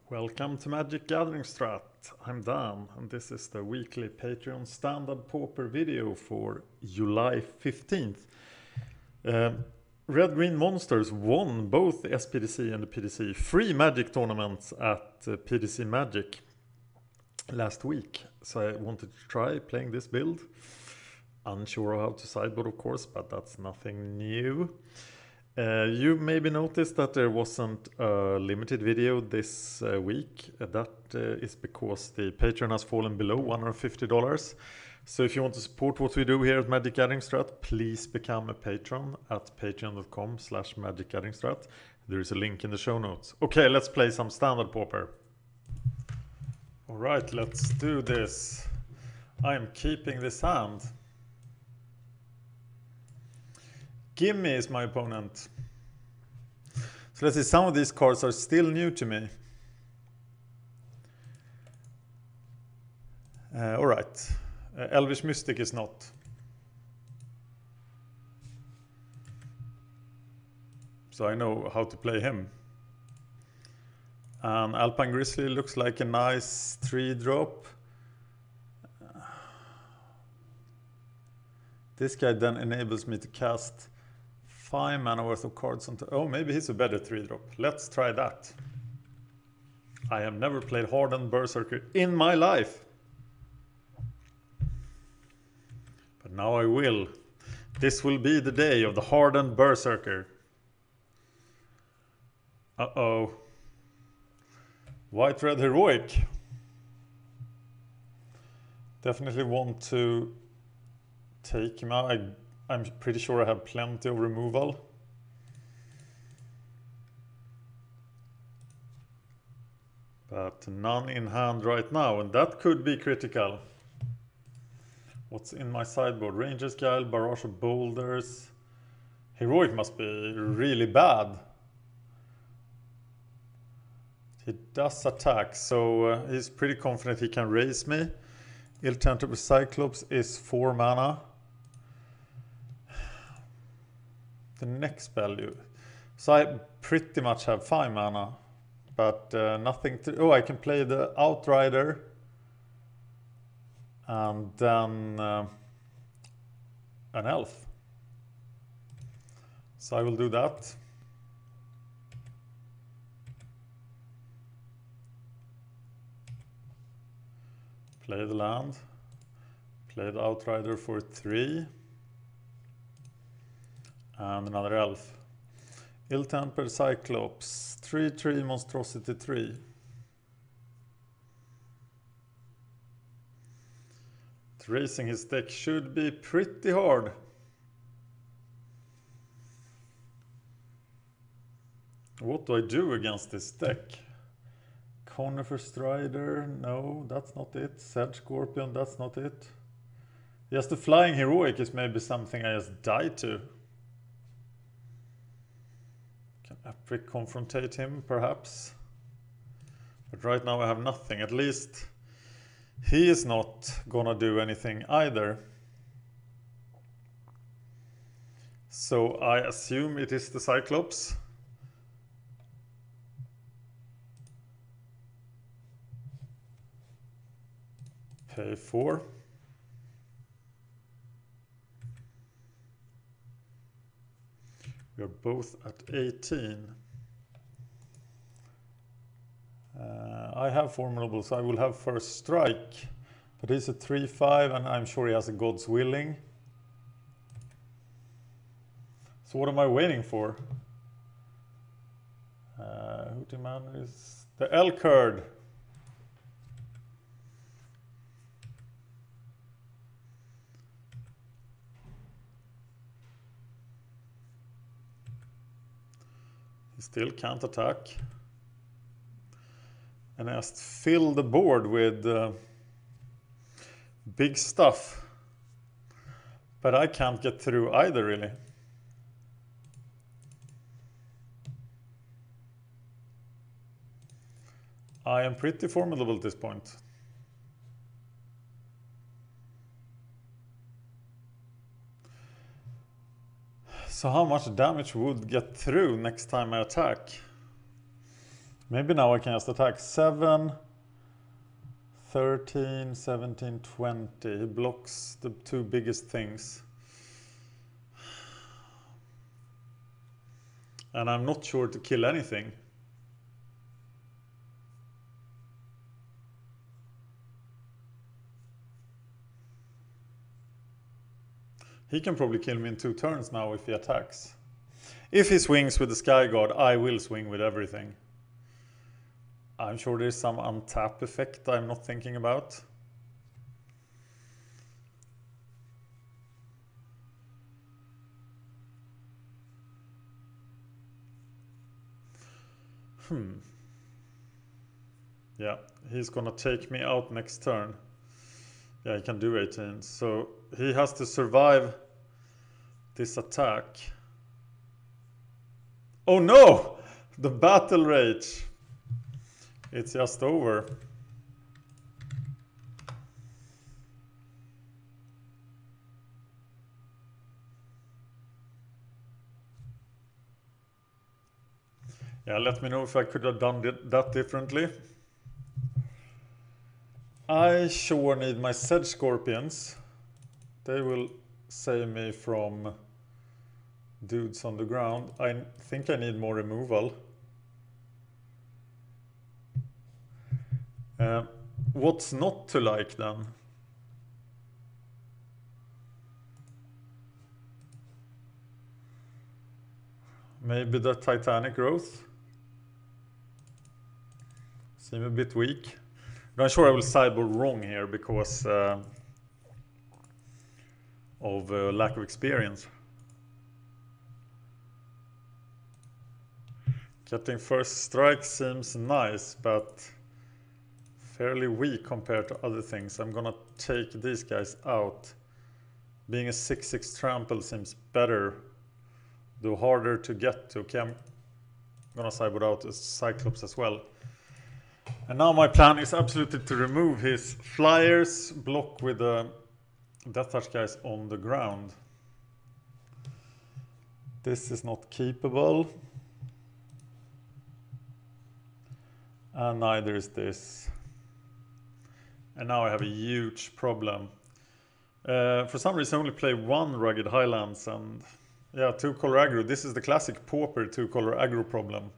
Welcome to MagicGatheringStrat. I'm Dan, and this is the weekly Patreon Standard Pauper video for July 15th. Red Green Monsters won both the SPDC and the PDC free Magic tournaments at PDC Magic last week. So I wanted to try playing this build. Unsure how to sideboard, of course, but that's nothing new. You maybe noticed that there wasn't a limited video this week. That is because the Patreon has fallen below $150. So if you want to support what we do here at MagicGatheringStrat, please become a patron at patreon.com/MagicGatheringStrat. There is a link in the show notes. Okay, let's play some Standard Pauper. Alright, let's do this. I'm keeping this hand. Gimmie is my opponent. So let's see, some of these cards are still new to me. Alright, Elvish Mystic is not. So I know how to play him. And Alpine Grizzly looks like a nice 3-drop. This guy then enables me to cast 5 mana worth of cards onto... Oh, maybe he's a better 3-drop. Let's try that. I have never played Hardened Berserker in my life. But now I will. This will be the day of the Hardened Berserker. Uh-oh. White-Red Heroic. Definitely want to take him out. I'm pretty sure I have plenty of removal. But none in hand right now, and that could be critical. What's in my sideboard? Ranger's Guile, Barrage of Boulders. Heroic must be really bad. He does attack, so he's pretty confident he can raise me. Ill-Tempered Cyclops is 4 mana. The next value. So I pretty much have 5 mana. But nothing to... Oh, I can play the Outrider. And then an elf. So I will do that. Play the land. Play the Outrider for 3. And another elf. Ill-Tempered Cyclops. 3/3 Monstrosity 3. Raising his deck should be pretty hard. What do I do against this deck? Conifer Strider, no, that's not it. Sedge Scorpion, that's not it. Yes, the Flying Heroic is maybe something I just die to. Can Epic confrontate him, perhaps? But right now I have nothing. At least he is not gonna do anything either. So I assume it is the Cyclops. Pay 4. We are both at 18. I have Formidable, so I will have first strike. But he's a 3/5, and I'm sure he has a God's Willing. So what am I waiting for? Hooty Man is the Elk Herd. He still can't attack. And I just fill the board with big stuff. But I can't get through either, really. I am pretty formidable at this point. So how much damage would get through next time I attack? Maybe now I can just attack 7, 13, 17, 20. He blocks the two biggest things. And I'm not sure to kill anything. He can probably kill me in 2 turns now if he attacks. If he swings with the Sky Guard, I will swing with everything. I'm sure there's some untap effect I'm not thinking about. Yeah, he's gonna take me out next turn. Yeah, he can do 18. So he has to survive this attack. Oh no! The battle rage! It's just over. Yeah, let me know if I could have done that differently. I sure need my Sedge Scorpions. They will save me from dudes on the ground. I think I need more removal. What's not to like then? Maybe the Titanic Growth. Seem a bit weak. But I'm sure I will sideboard wrong here because of lack of experience. Getting first strike seems nice, but fairly weak compared to other things. I'm gonna take these guys out. Being a 6/6 trample seems better, though harder to get to. Okay, I'm gonna sideboard out a Cyclops as well. And now my plan is absolutely to remove his flyers, block with the Death Touch guys on the ground. This is not keepable. And neither is this. And now I have a huge problem. For some reason I only play 1 Rugged Highlands and yeah, 2 color aggro. This is the classic Pauper 2 color aggro problem.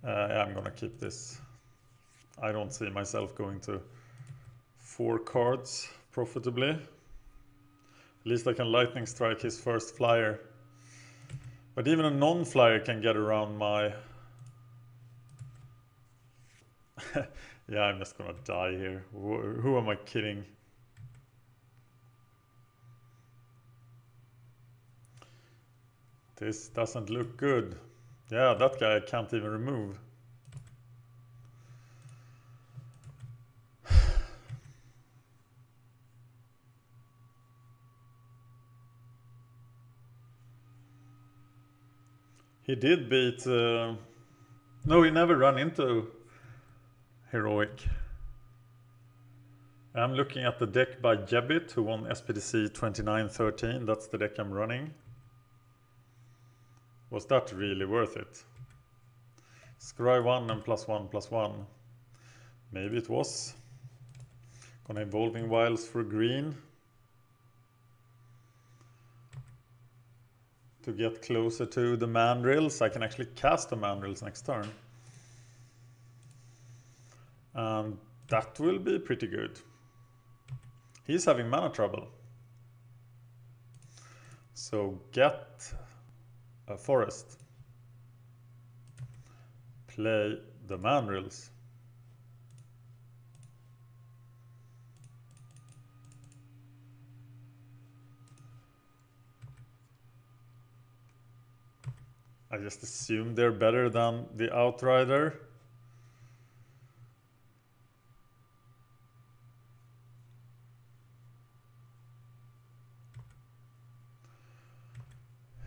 Yeah, I'm gonna keep this. I don't see myself going to 4 cards profitably. At least I can lightning strike his first flyer. But even a non-flyer can get around my... Yeah, I'm just gonna die here. Who am I kidding? This doesn't look good. Yeah, that guy I can't even remove. He did beat... No, he never ran into Heroic. I'm looking at the deck by Jebit, who won SPDC 29-13. That's the deck I'm running. Was that really worth it? Scry 1 and +1/+1. Maybe it was. Gonna Evolving Wilds for green. To get closer to the Mandrills. I can actually cast the Mandrills next turn. And that will be pretty good. He's having mana trouble. So get a forest. Play the Mandrills. I just assume they're better than the Outrider.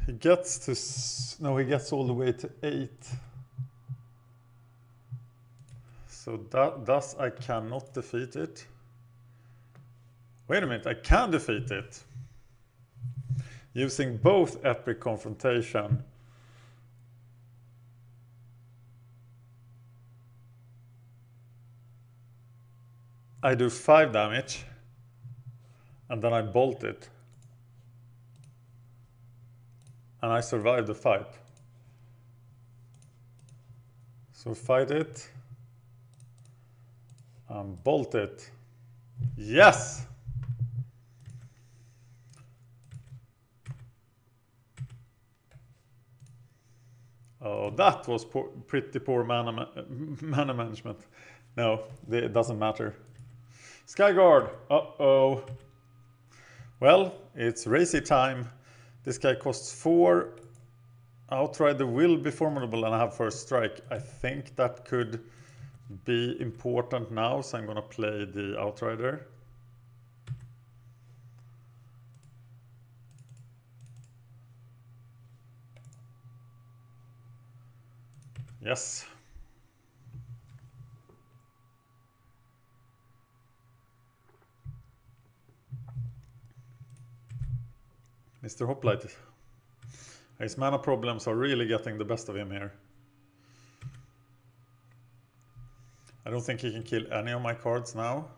He gets to... No, he gets all the way to 8. So thus I cannot defeat it. Wait a minute, I can defeat it. Using both Epic Confrontation I do 5 damage. And then I bolt it. And I survive the fight. So fight it. And bolt it. Yes! Oh, that was pretty poor mana management. No, it doesn't matter. Skyguard! Uh-oh. Well, it's racy time. This guy costs 4. Outrider will be formidable and I have first strike. I think that could be important now, so I'm gonna play the Outrider. Yes. Mr. Hoplite. His mana problems are really getting the best of him here. I don't think he can kill any of my cards now.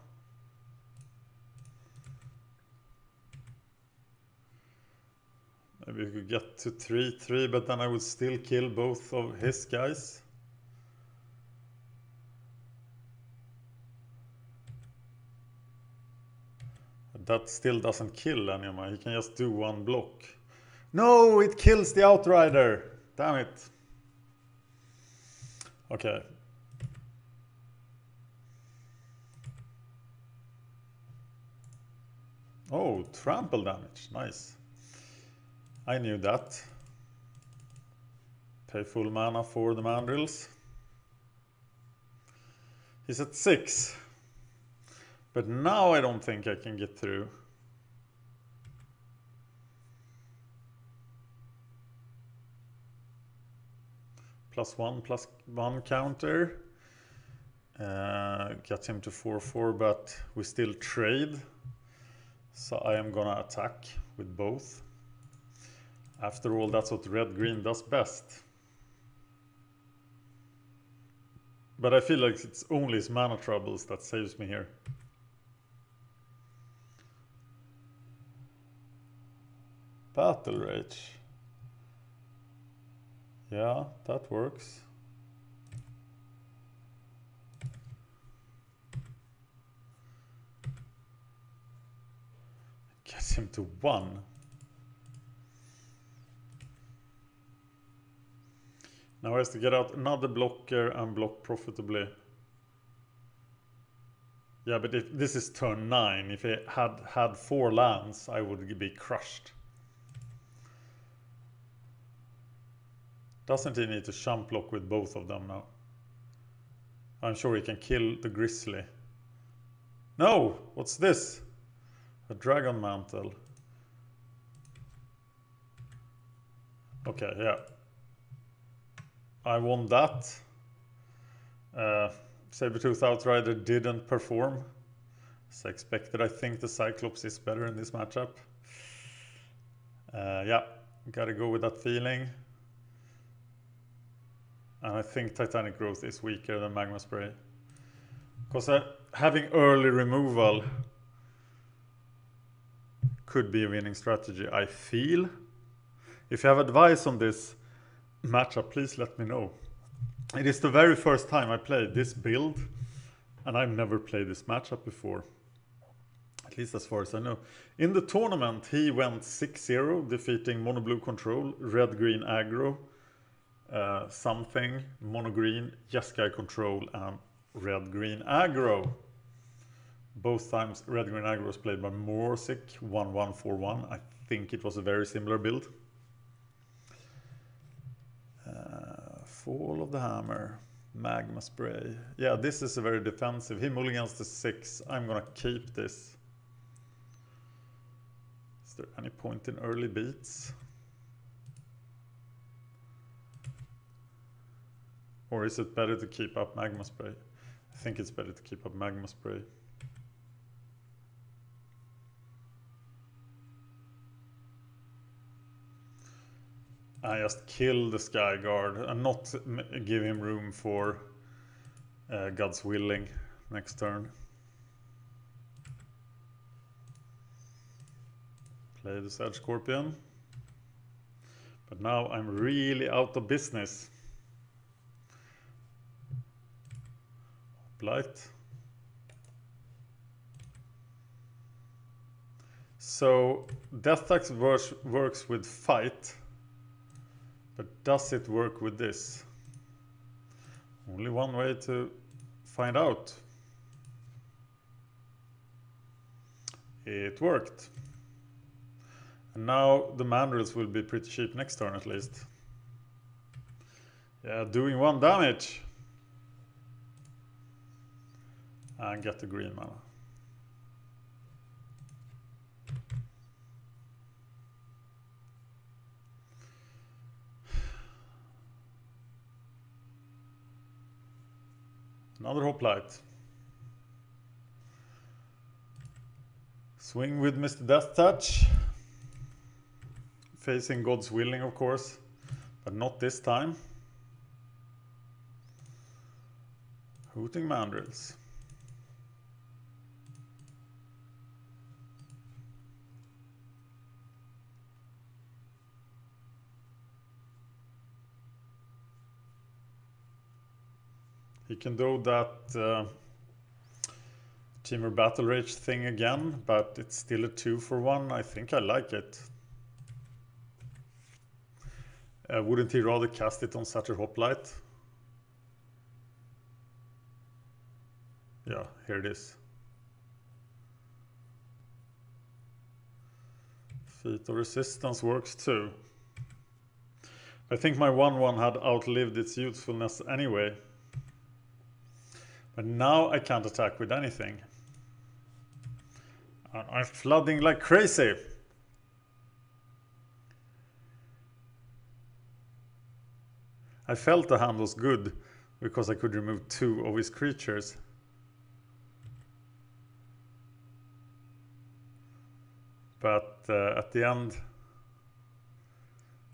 Maybe we could get to 3/3, but then I would still kill both of his guys. That still doesn't kill any of my... He can just do 1 block. No, it kills the Outrider! Damn it. Okay. Oh, trample damage. Nice. I knew that. Pay full mana for the mandrills. He's at 6. But now I don't think I can get through. +1/+1 counter. Gets him to 4/4, but we still trade. So I am gonna attack with both. After all, that's what red-green does best. But I feel like it's only his mana troubles that saves me here. Battle Rage. Yeah, that works. Gets him to 1. Now he has to get out another blocker and block profitably. Yeah, but if this is turn 9, if he had 4 lands, I would be crushed. Doesn't he need to jump block with both of them now? I'm sure he can kill the Grizzly. No! What's this? A Dragon Mantle. Okay, yeah. I won that. Sabertooth Outrider didn't perform. As expected, I think the Cyclops is better in this matchup. Yeah, gotta go with that feeling. And I think Titanic Growth is weaker than Magma Spray. Because having early removal could be a winning strategy, I feel. If you have advice on this matchup, please let me know. It is the very first time I played this build, and I've never played this matchup before. At least as far as I know. In the tournament, he went 6-0, defeating Mono Blue Control, Red Green Aggro, something, Mono Green, Jeskai Control, and Red Green Aggro. Both times Red Green Aggro was played by Morsik, 1-1-4-1. I think it was a very similar build. Fall of the Hammer, Magma Spray. Yeah, this is a very defensive. He mulligans the 6. I'm gonna keep this. Is there any point in early beats? Or is it better to keep up Magma Spray? I think it's better to keep up Magma Spray. I just kill the Skyguard and not give him room for God's Willing next turn. Play the Sedge Scorpion. But now I'm really out of business. Blight. So Death Tax works with fight, but does it work with this? Only one way to find out. It worked. And now the mandrills will be pretty cheap next turn at least. Yeah, doing 1 damage. And get the green mana. Another Hoplite. Swing with Mr. Death Touch. Facing God's Willing, of course, but not this time. Hooting Mandrills. He can do that Teamer Battle Rage thing again, but it's still a 2-for-1. I think I like it. Wouldn't he rather cast it on Satyr Hoplite? Yeah, here it is. Feat of Resistance works too. I think my 1/1 had outlived its usefulness anyway. But now I can't attack with anything. And I'm flooding like crazy. I felt the hand was good because I could remove 2 of his creatures. But at the end,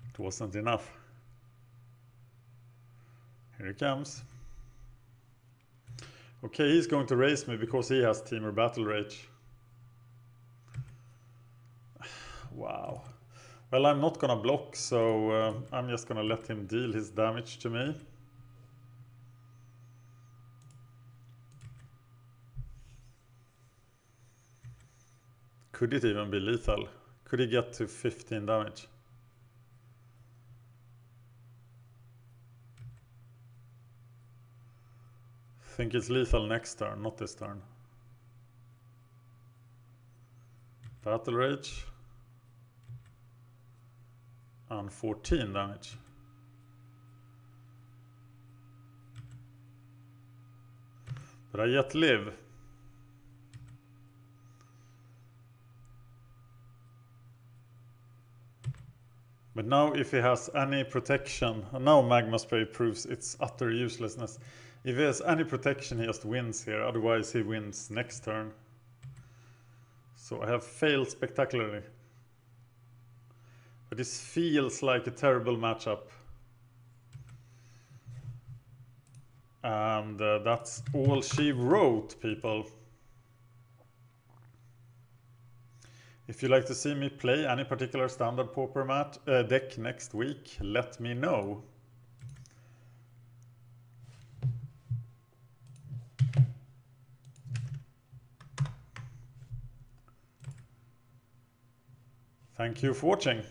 it wasn't enough. Here he comes. Okay, he's going to raise me because he has Teamer Battle Rage. Wow. Well, I'm not gonna block, so I'm just gonna let him deal his damage to me. Could it even be lethal? Could he get to 15 damage? Think it's lethal next turn, not this turn. Battle Rage. And 14 damage. But I yet live. But now if he has any protection, and now Magma Spray proves its utter uselessness. If he has any protection, he just wins here, otherwise he wins next turn. So I have failed spectacularly. But this feels like a terrible matchup. And that's all she wrote, people. If you'd like to see me play any particular Standard Pauper deck next week, let me know. Thank you for watching.